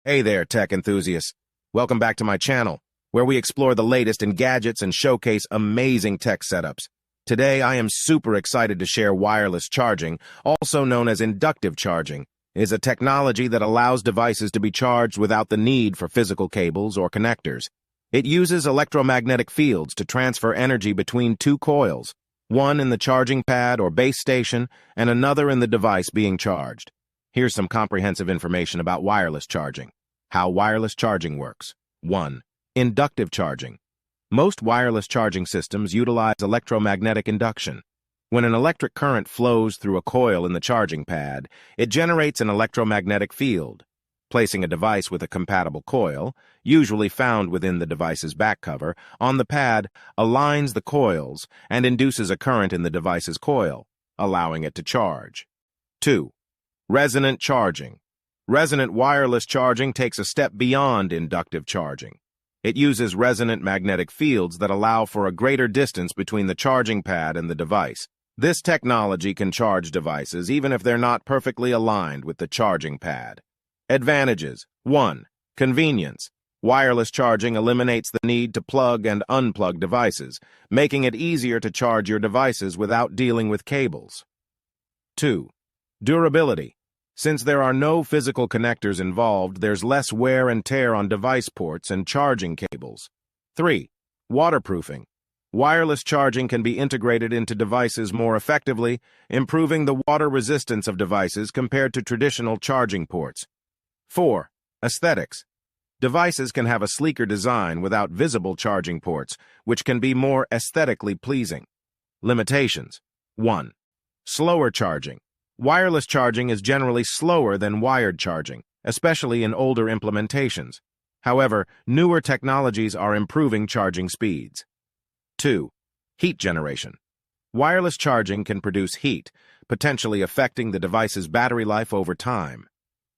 Hey there, tech enthusiasts. Welcome back to my channel, where we explore the latest in gadgets and showcase amazing tech setups. Today, I am super excited to share wireless charging, also known as inductive charging, is a technology that allows devices to be charged without the need for physical cables or connectors. It uses electromagnetic fields to transfer energy between two coils, one in the charging pad or base station and another in the device being charged. Here's some comprehensive information about wireless charging. How wireless charging works. 1. Inductive charging. Most wireless charging systems utilize electromagnetic induction. When an electric current flows through a coil in the charging pad, it generates an electromagnetic field. Placing a device with a compatible coil, usually found within the device's back cover, on the pad aligns the coils and induces a current in the device's coil, allowing it to charge. 2. Resonant charging. Resonant wireless charging takes a step beyond inductive charging. It uses resonant magnetic fields that allow for a greater distance between the charging pad and the device. This technology can charge devices even if they're not perfectly aligned with the charging pad. Advantages. 1. Convenience. Wireless charging eliminates the need to plug and unplug devices, making it easier to charge your devices without dealing with cables. 2. Durability. Since there are no physical connectors involved, there's less wear and tear on device ports and charging cables. 3. Waterproofing. Wireless charging can be integrated into devices more effectively, improving the water resistance of devices compared to traditional charging ports. 4. Aesthetics. Devices can have a sleeker design without visible charging ports, which can be more aesthetically pleasing. Limitations. 1. Slower charging. Wireless charging is generally slower than wired charging, especially in older implementations. However, newer technologies are improving charging speeds. 2. Heat generation. Wireless charging can produce heat, potentially affecting the device's battery life over time.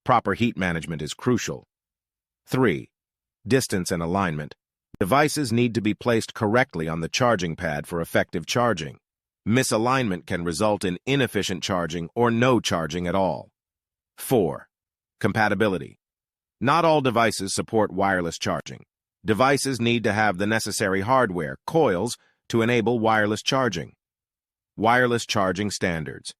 Proper heat management is crucial. 3. Distance and alignment. Devices need to be placed correctly on the charging pad for effective charging. Misalignment can result in inefficient charging or no charging at all. 4. Compatibility. Not all devices support wireless charging. Devices need to have the necessary hardware, coils, to enable wireless charging. Wireless charging standards.